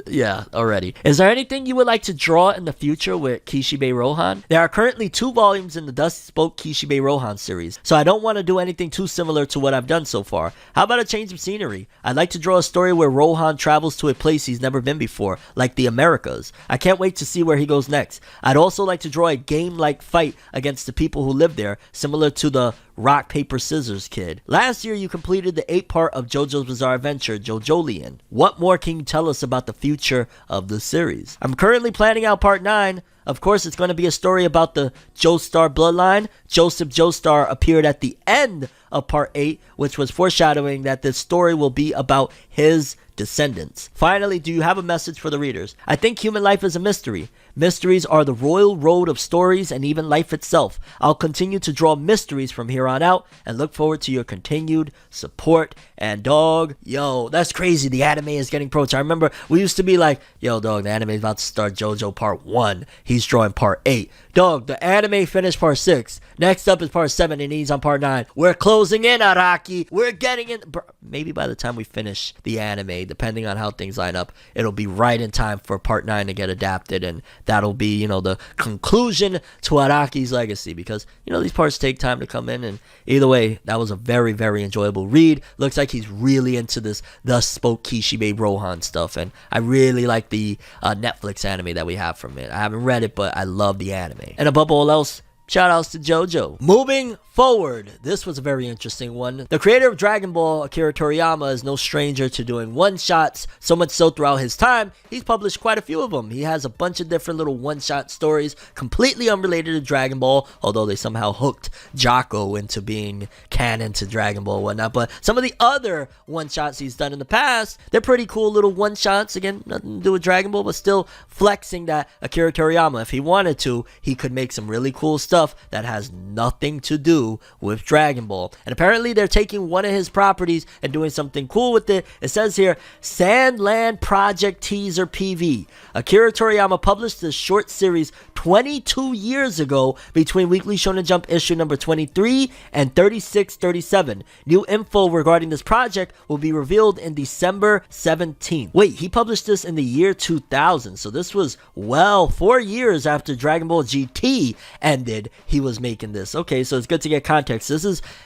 Yeah, already. Is there anything you would like to draw in the future with Kishibe Rohan? There are currently 2 volumes in the Dusty Spoke Kishibe Rohan series, so I don't want to do anything too similar to what I've done so far. How about a change of scenery? I'd like to draw a story where Rohan travels to a place he's never been before, like the Americas. I can't wait to see where he goes next. I'd also like to draw a game-like fight against the people who live there, similar to the rock, paper, scissors kid. Last year, you completed the 8th part of JoJo's Bizarre Adventure, JoJolion. What more can you tell us about the future of the series? I'm currently planning out part 9. Of course, it's going to be a story about the Joestar bloodline. Joseph Joestar appeared at the end of part 8, which was foreshadowing that this story will be about his descendants. Finally, do you have a message for the readers? I think human life is a mystery. Mysteries are the royal road of stories and even life itself. I'll continue to draw mysteries from here on out and look forward to your continued support. And dog, yo, that's crazy. The anime is getting approached. I remember we used to be like, yo, dog, the anime is about to start JoJo part 1. He's drawing part 8. Dog, the anime finished part 6. Next up is part 7 and he's on part 9. We're closing in, Araki. We're getting in. Maybe by the time we finish the anime, depending on how things line up, it'll be right in time for part 9 to get adapted, and that'll be, you know, the conclusion to Araki's legacy, because, you know, these parts take time to come in. And either way, that was a very, very enjoyable read. Looks like he's really into this Thus Spoke Kishibe Rohan stuff, and I really like the Netflix anime that we have from it. I haven't read it, but I love the anime. And above all else, shoutouts to JoJo. Moving forward, this was a very interesting one. The creator of Dragon Ball, Akira Toriyama, is no stranger to doing one-shots, so much so throughout his time, he's published quite a few of them. He has a bunch of different little one-shot stories, completely unrelated to Dragon Ball, although they somehow hooked Jocko into being canon to Dragon Ball and whatnot. But some of the other one-shots he's done in the past, they're pretty cool little one-shots. Again, nothing to do with Dragon Ball, but still flexing that Akira Toriyama, if he wanted to, he could make some really cool stuff that has nothing to do with Dragon Ball. And apparently they're taking one of his properties and doing something cool with it. It says here, Sandland Project Teaser PV. Akira Toriyama published this short series 22 years ago between Weekly Shonen Jump issue number 23 and 36-37. New info regarding this project will be revealed in December 17th. Wait, he published this in the year 2000, so this was, well, 4 years after Dragon Ball GT ended, he was making this. Okay, so it's good to get context.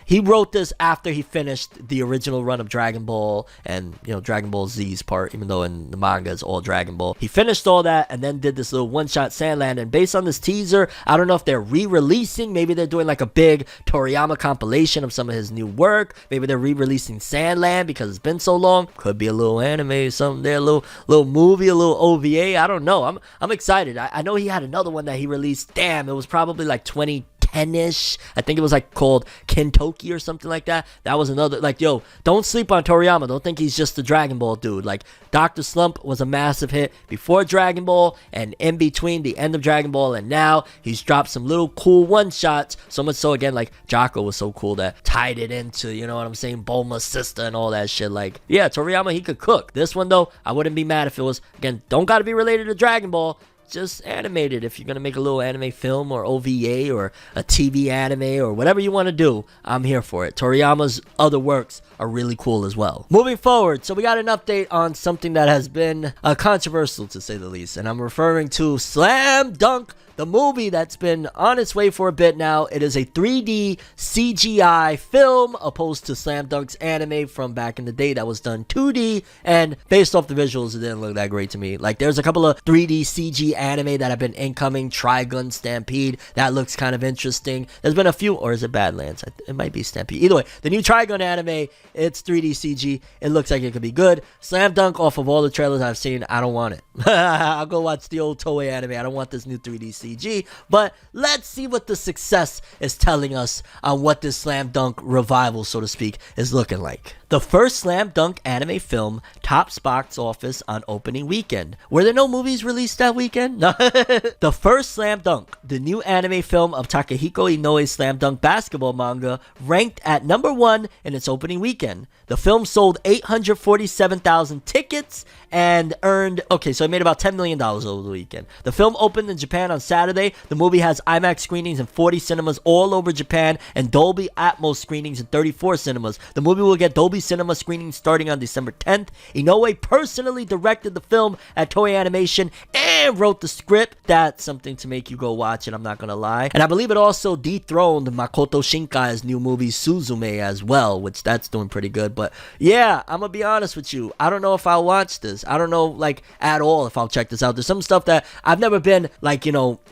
He wrote this after he finished the original run of Dragon Ball and, you know, Dragon Ball Z's part, even though in the manga it's all Dragon Ball. He finished all that and then did this little one-shot Sandland, and based on this teaser, I don't know if they're re-releasing, maybe they're doing like a big Toriyama compilation of some of his new work, maybe they're re-releasing Sandland because it's been so long. Could be a little anime, something there, a little movie, a little OVA, I don't know. I'm excited. I know he had another one that he released, damn, it was probably like 2010-ish. I think it was like called Kentoki or something like that. That was another, like, yo, don't sleep on Toriyama. Don't think he's just the Dragon Ball dude. Like, Dr. Slump was a massive hit before Dragon Ball, and in between the end of Dragon Ball and now, he's dropped some little cool one-shots. So much so, again, like, Jocko was so cool that tied it into, you know what I'm saying, Bulma's sister and all that shit. Like, yeah, Toriyama, he could cook. This one, though, I wouldn't be mad if it was, again, don't gotta be related to Dragon Ball. Just animated. If you're gonna make a little anime film or OVA or a TV anime or whatever you want to do, I'm here for it. Toriyama's other works are really cool as well. Moving forward, so we got an update on something that has been controversial, to say the least, and I'm referring to Slam Dunk, the movie that's been on its way for a bit now. It is a 3D CGI film opposed to Slam Dunk's anime from back in the day that was done 2D, and based off the visuals, it didn't look that great to me. Like, there's a couple of 3D CG anime that have been incoming. Trigun Stampede, that looks kind of interesting. There's been a few, or is it Badlands? It might be Stampede. Either way, the new Trigun anime, it's 3D CG. It looks like it could be good. Slam Dunk, off of all the trailers I've seen, I don't want it. I'll go watch the old Toei anime. I don't want this new 3D CG. But let's see what the success is telling us on what this Slam Dunk revival, so to speak, is looking like. The first slam dunk anime film tops box office on opening weekend. Were there no movies released that weekend? No. The first slam dunk, the new anime film of Takehiko Inoue's slam dunk basketball manga, ranked at number 1 in its opening weekend. The film sold 847,000 tickets and earned, so it made about $10 million over the weekend. The film opened in Japan on Saturday. The movie has IMAX screenings in 40 cinemas all over Japan and Dolby Atmos screenings in 34 cinemas. The movie will get Dolby Cinema screenings starting on December 10th. Inoue personally directed the film at Toei Animation and wrote the script. That's something to make you go watch it, I'm not gonna lie. And I believe it also dethroned Makoto Shinkai's new movie Suzume as well, which that's doing pretty good. But yeah, I'm gonna be honest with you, I don't know if I'll watch this. I don't know, at all if I'll check this out. There's some stuff that I've never been,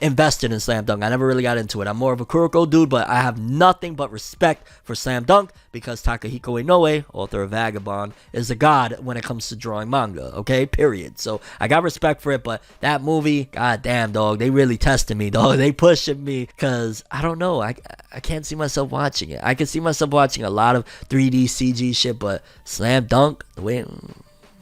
invested in Slam Dunk. I never really got into it. I'm more of a Kuroko dude, but I have nothing but respect for Slam Dunk because Takehiko Inoue, author of Vagabond, is a god when it comes to drawing manga, okay? Period. So I got respect for it, but that movie, goddamn, dog, they really tested me, dog. They pushing me because, I don't know, I can't see myself watching it. I can see myself watching a lot of 3D CG shit, but Slam Dunk, the way...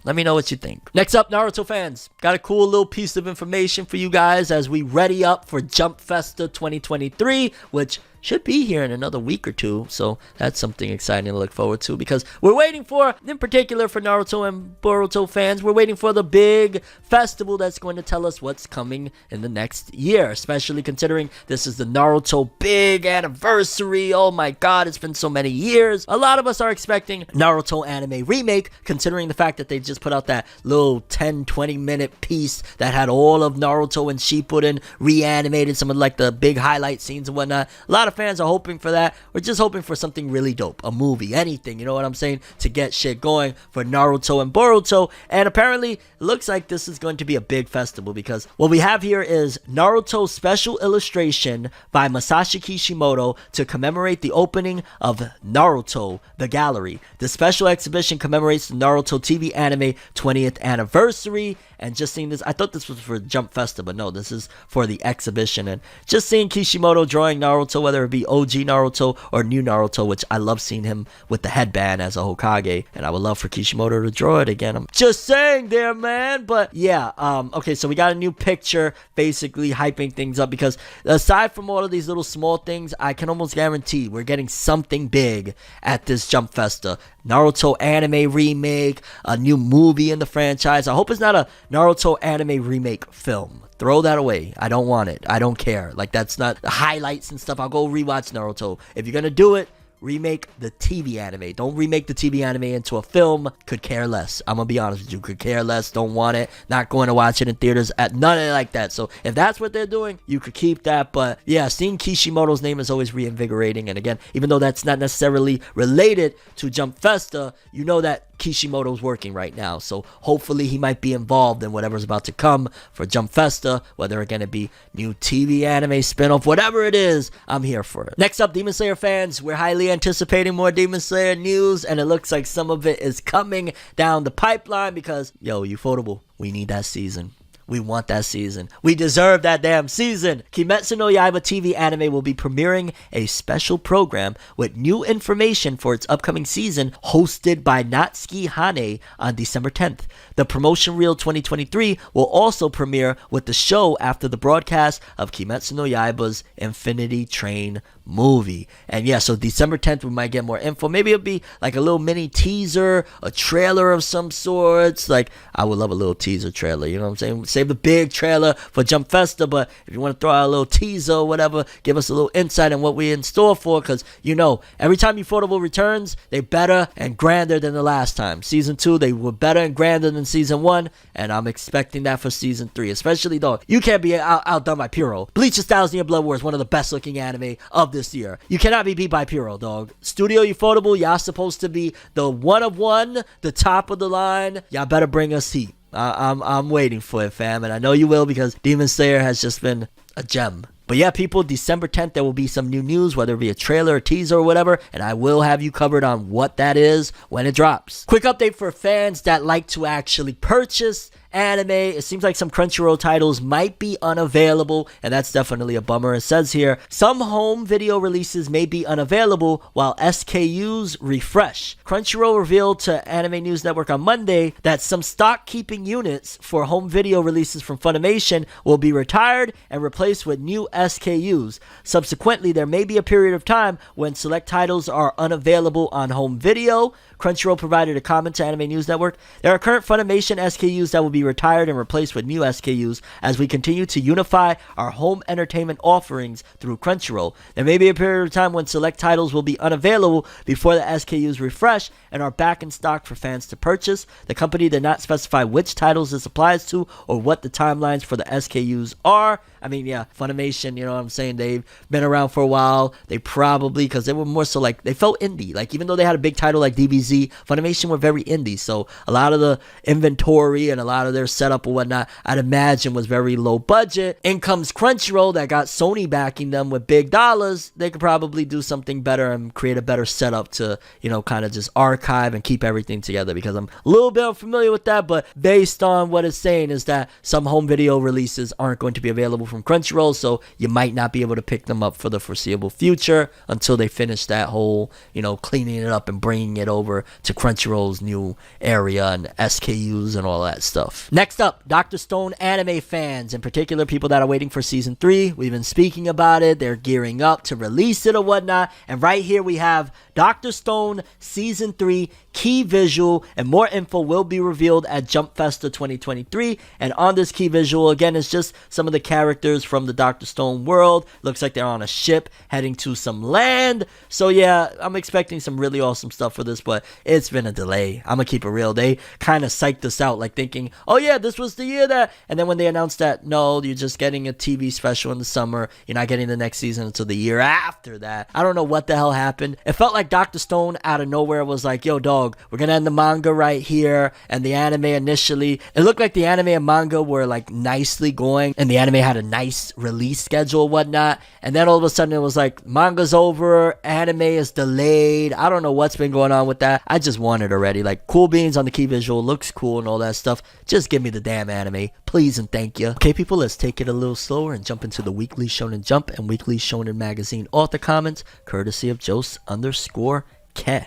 Let me know what you think. Next up, Naruto fans. Got a cool little piece of information for you guys as we ready up for Jump Festa 2023, which should be here in another week or two. So that's something exciting to look forward to because we're waiting for, in particular for Naruto and Boruto fans, we're waiting for the big festival that's going to tell us what's coming in the next year, especially considering this is the Naruto big anniversary. Oh my god, it's been so many years. A lot of us are expecting Naruto anime remake, considering the fact that they just put out that little 10-20 minute piece that had all of Naruto and Shippuden reanimated, some of the big highlight scenes and whatnot. A lot of fans are hoping for that. We're just hoping for something really dope, a movie, anything, you know what I'm saying, to get shit going for Naruto and Boruto. And apparently it looks like this is going to be a big festival because what we have here is Naruto special illustration by Masashi Kishimoto to commemorate the opening of Naruto the Gallery. The special exhibition commemorates the Naruto TV anime 20th anniversary. And just seeing this, I thought this was for Jump Festa, but no, this is for the exhibition. And just seeing Kishimoto drawing Naruto, whether it be OG Naruto or new Naruto, which I love seeing him with the headband as a Hokage, and I would love for Kishimoto to draw it again. I'm just saying there, man. But yeah, okay, so we got a new picture basically hyping things up because aside from all of these little small things, I can almost guarantee we're getting something big at this Jump Festa. Naruto anime remake, a new movie in the franchise. I hope it's not a Naruto anime remake film. Throw that away. I don't want it. I don't care. That's not highlights and stuff. I'll go rewatch Naruto. If you're gonna do it, remake the TV anime. Don't remake the TV anime into a film. Could care less. I'm gonna be honest with you. Could care less. Don't want it. Not going to watch it in theaters. At none of it like that. So if that's what they're doing, you could keep that. But yeah, seeing Kishimoto's name is always reinvigorating. And again, even though that's not necessarily related to Jump Festa, you know that Kishimoto's working right now, so hopefully he might be involved in whatever's about to come for Jump Festa, whether it's gonna be new TV anime spin-off, whatever it is, I'm here for it. Next up, Demon Slayer fans, we're highly anticipating more Demon Slayer news, and it looks like some of it is coming down the pipeline because, yo, Ufotable, we need that season. We want that season. We deserve that damn season. Kimetsu no Yaiba TV anime will be premiering a special program with new information for its upcoming season hosted by Natsuki Hane on December 10th. The promotion reel 2023 will also premiere with the show after the broadcast of Kimetsu no Yaiba's Infinity Train movie. And yeah, so December 10th we might get more info. Maybe it'll be like a little mini teaser, a trailer of some sorts. I would love a little teaser trailer, you know what I'm saying? Save the big trailer for Jump Festa, but if you want to throw out a little teaser or whatever, give us a little insight on what we're in store for, because every time Ufotable returns, they're better and grander than the last time. Season 2, they were better and grander than Season 1, and I'm expecting that for Season 3, especially though you can't be outdone by Puro. Bleach A Thousand Year Blood War is one of the best looking anime of this year. You cannot be beat by Puro, dog. Studio Ufotable, y'all supposed to be the one of one, the top of the line. Y'all better bring us heat. I'm waiting for it, fam, and I know you will because Demon Slayer has just been a gem. But yeah, people, December 10th, there will be some new news, whether it be a trailer, a teaser, or whatever, and I will have you covered on what that is when it drops. Quick update for fans that like to actually purchase anime. It seems like some Crunchyroll titles might be unavailable, and that's definitely a bummer. It says here, some home video releases may be unavailable while SKUs refresh. Crunchyroll revealed to Anime News Network on Monday that some stock keeping units for home video releases from Funimation will be retired and replaced with new SKUs. Subsequently, there may be a period of time when select titles are unavailable on home video. Crunchyroll provided a comment to Anime News Network. There are current Funimation SKUs that will be retired and replaced with new SKUs as we continue to unify our home entertainment offerings through Crunchyroll. There may be a period of time when select titles will be unavailable before the SKUs refresh and are back in stock for fans to purchase. The company did not specify which titles this applies to or what the timelines for the SKUs are. I mean, yeah, Funimation, you know what I'm saying? They've been around for a while. They probably, because they were more so like, they felt indie. Like, even though they had a big title like DBZ, Funimation were very indie. So a lot of the inventory and a lot of their setup or whatnot, I'd imagine was very low budget. In comes Crunchyroll that got Sony backing them with big dollars. They could probably do something better and create a better setup to, you know, kind of just archive and keep everything together, because I'm a little bit unfamiliar with that. But based on what it's saying is that some home video releases aren't going to be available from Crunchyroll, so you might not be able to pick them up for the foreseeable future until they finish that whole, you know, cleaning it up and bringing it over to Crunchyroll's new area and SKUs and all that stuff. Next up, Dr. Stone anime fans, in particular people that are waiting for season 3. We've been speaking about it. They're gearing up to release it or whatnot. And right here we have Dr. Stone season 3 key visual, and more info will be revealed at Jump Festa 2023. And on this key visual, again, it's just some of the characters from the Dr. Stone world. Looks like they're on a ship heading to some land. So yeah, I'm expecting some really awesome stuff for this, but it's been a delay. I'm gonna keep it real. They kind of psyched us out, like thinking, oh yeah, this was the year that, and then when they announced that, no, you're just getting a TV special in the summer, you're not getting the next season until the year after that. I don't know what the hell happened. It felt like Dr. Stone out of nowhere was like, yo dog, we're gonna end the manga right here. And the anime initially, it looked like the anime and manga were like nicely going, and the anime had a nice release schedule and whatnot. And then all of a sudden it was like, manga's over, anime is delayed. I don't know what's been going on with that. I just want it already. Like, cool beans on the key visual, looks cool and all that stuff. Just give me the damn anime, please and thank you. Okay people, let's take it a little slower and jump into the weekly Shonen Jump and weekly Shonen Magazine author comments, courtesy of Jose_Ken.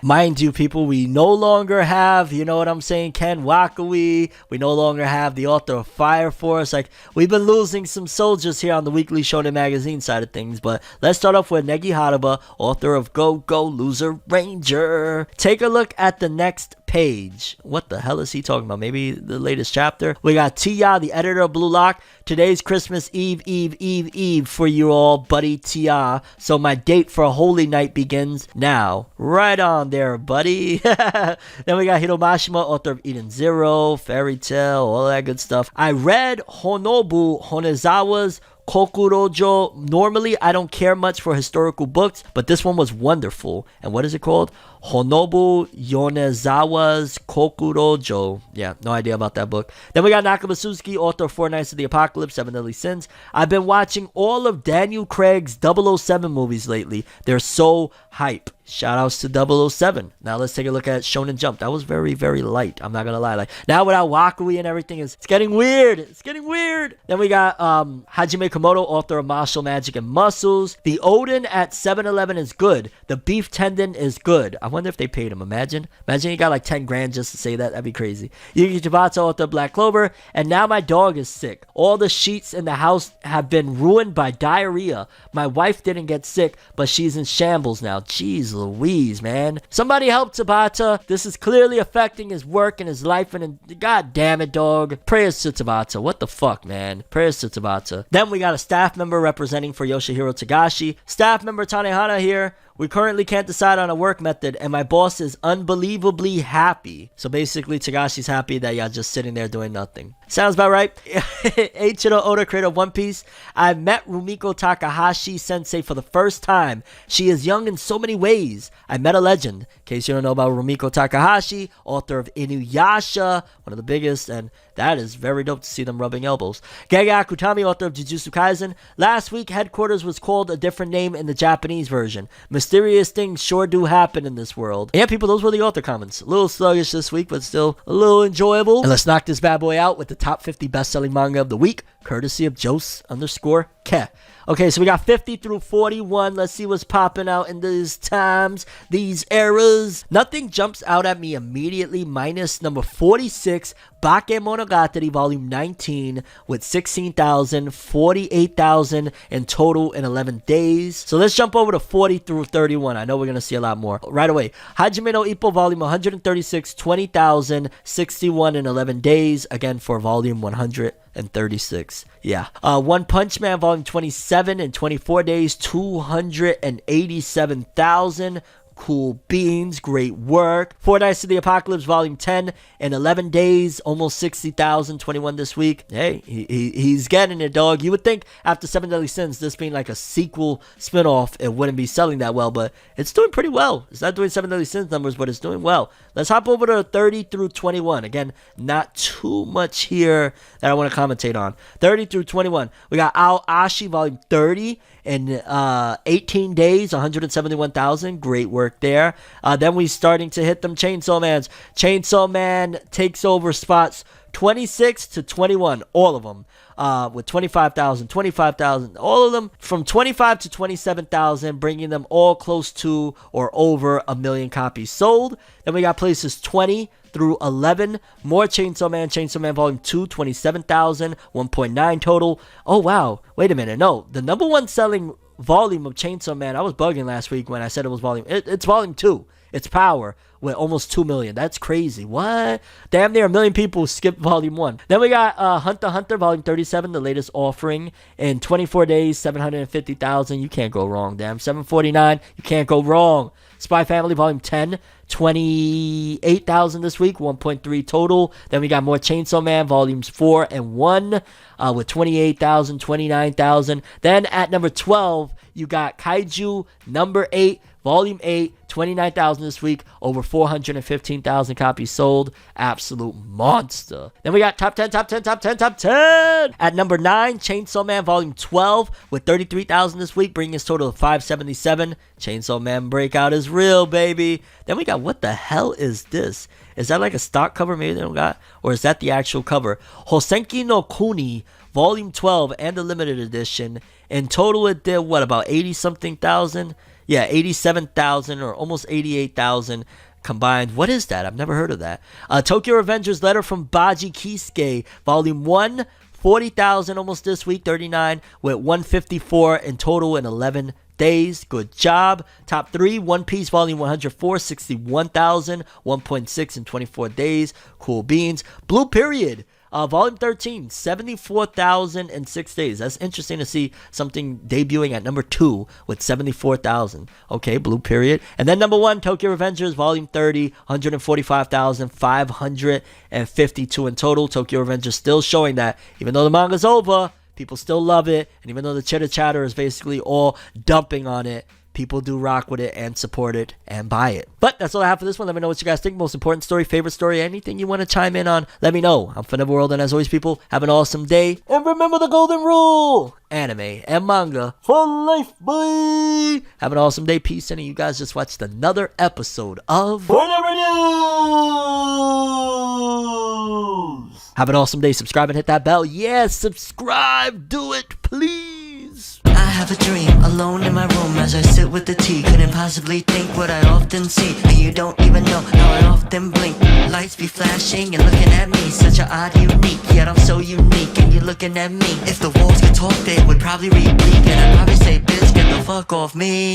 Mind you people, we no longer have, you know what I'm saying, Ken Wakui. We no longer have the author of Fire Force. Like, we've been losing some soldiers here on the weekly Shonen Magazine side of things. But let's start off with Negi Haraba, author of Go Go Loser Ranger. Take a look at the next page. What the hell is he talking about? Maybe the latest chapter. We got Tia, the editor of Blue Lock. Today's Christmas Eve for you all, buddy Tia. So my date for a holy night begins now. Right on there, buddy. Then we got Hiromashima, author of Eden Zero, Fairy Tail, all that good stuff. I read Honobu Honezawa's Kokurojo. Normally, I don't care much for historical books, but this one was wonderful. And what is it called? Honobu Yonezawa's Kokurojo. Yeah, no idea about that book. Then we got Nakaba Suzuki, author of Four Nights of the Apocalypse, Seven Deadly Sins. I've been watching all of Daniel Craig's 007 movies lately. They're so hype. Shout outs to 007. Now let's take a look at Shonen Jump. That was very, very light. I'm not gonna lie. Like, now without Wakui and everything, it's getting weird. It's getting weird. Then we got Hajime Komodo, author of Martial Magic and Muscles. The Odin at 7-Eleven is good. The beef tendon is good. I wonder if they paid him. Imagine he got like 10 grand just to say that. That'd be crazy. Yuki Tabata, author of Black Clover. And now my dog is sick. All the sheets in the house have been ruined by diarrhea. My wife didn't get sick, but she's in shambles now. Jeez Louise, man. Somebody help Tabata. This is clearly affecting his work and his life, and god damn it, dog. Prayers to Tabata. What the fuck, man? Prayers to Tabata. Then we got a staff member representing for Yoshihiro Tagashi. Staff member Tanehana here. We currently can't decide on a work method, and my boss is unbelievably happy. So basically, Tagashi's happy that y'all just sitting there doing nothing. Sounds about right. Eiichiro Oda, creator of One Piece. I met Rumiko Takahashi sensei for the first time. She is young in so many ways. I met a legend. In case you don't know about Rumiko Takahashi, author of Inuyasha, one of the biggest, and that is very dope to see them rubbing elbows. Gege Akutami, author of Jujutsu Kaisen. Last week, Headquarters was called a different name in the Japanese version. Mysterious things sure do happen in this world. Yeah, people, those were the author comments. A little sluggish this week, but still a little enjoyable. And let's knock this bad boy out with the top 50 best-selling manga of the week, courtesy of Jos_Ke. Okay, so we got 50 through 41. Let's see what's popping out in these times, these eras. Nothing jumps out at me immediately, minus number 46, Bakemonogatari, volume 19, with 16,000, 48,000 in total in 11 days. So let's jump over to 40 through 31. I know we're going to see a lot more. Right away, Hajime no Ippo, volume 136, 20,000, 61 in 11 days. Again, for volume 136. Yeah. One Punch Man, volume 27 in 24 days, 287,000. Cool beans, great work. Four Knights of the Apocalypse, volume 10 in 11 days, almost 60,000, 21 this week. Hey, he's getting it, dog. You would think after Seven Deadly Sins, this being like a sequel spinoff, it wouldn't be selling that well, but it's doing pretty well. It's not doing Seven Deadly Sins numbers, but it's doing well. Let's hop over to 30 through 21. Again, not too much here that I want to commentate on. 30 through 21. We got Ao Ashi, volume 30 in 18 days, 171,000. Great work there. Then we starting to hit them Chainsaw Mans. Chainsaw Man takes over spots 26 to 21, all of them, with 25,000, 25,000, all of them from 25 to 27,000, bringing them all close to or over 1 million copies sold. Then we got places 20 through 11, more Chainsaw Man volume 2, 27,000, 1.9 total. Oh wow, wait a minute, no, the number one selling volume of Chainsaw Man, I was bugging last week when I said it was volume, it's volume 2, it's Power, with almost 2 million. That's crazy. What? Damn near 1 million people skipped volume 1. Then we got Hunter x Hunter volume 37, the latest offering in 24 days, 750,000. You can't go wrong. Damn, 749. You can't go wrong. Spy Family volume 10, 28,000 this week, 1.3 total. Then we got more Chainsaw Man volumes 4 and 1 with 28,000, 29,000. Then at number 12, you got Kaiju number 8, volume 8, 29,000 this week, over 415,000 copies sold. Absolute monster. Then we got top 10. At number 9, Chainsaw Man volume 12 with 33,000 this week, bringing his total to 577. Chainsaw Man breakout is real, baby. Then we got, what the hell is this? Is that like a stock cover maybe they don't got? Or is that the actual cover? Hosenki no Kuni volume 12 and the limited edition. In total it did what, about 80 something thousand? Yeah, 87,000 or almost 88,000 combined. What is that? I've never heard of that. Tokyo Revengers Letter from Baji Kisuke, Volume 1, 40,000 almost this week, 39, with 154 in total in 11 days. Good job. Top 3, One Piece Volume 104, 61,000, 1.6 in 24 days. Cool beans. Blue Period. Volume 13, 74,000 in 6 days. That's interesting to see something debuting at number 2 with 74,000. Okay, Blue Period. And then number 1, Tokyo Revengers, Volume 30, 145,552 in total. Tokyo Revengers still showing that even though the manga's over, people still love it. And even though the chitter chatter is basically all dumping on it, people do rock with it and support it and buy it. But that's all I have for this one. Let me know what you guys think. Most important story, favorite story, anything you want to chime in on, let me know. I'm ForneverWorld, and as always, people, have an awesome day. And remember the golden rule. Anime and manga for life, boy. Have an awesome day. Peace. And you guys just watched another episode of ForneverNews. Have an awesome day. Subscribe and hit that bell. Yes, subscribe. Do it, please. I have a dream, alone in my room as I sit with the tea. Couldn't possibly think what I often see, and you don't even know how I often blink. Lights be flashing and looking at me, such an odd unique, yet I'm so unique and you're looking at me. If the walls could talk, they would probably repeat, and I'd probably say, bitch, get the fuck off me.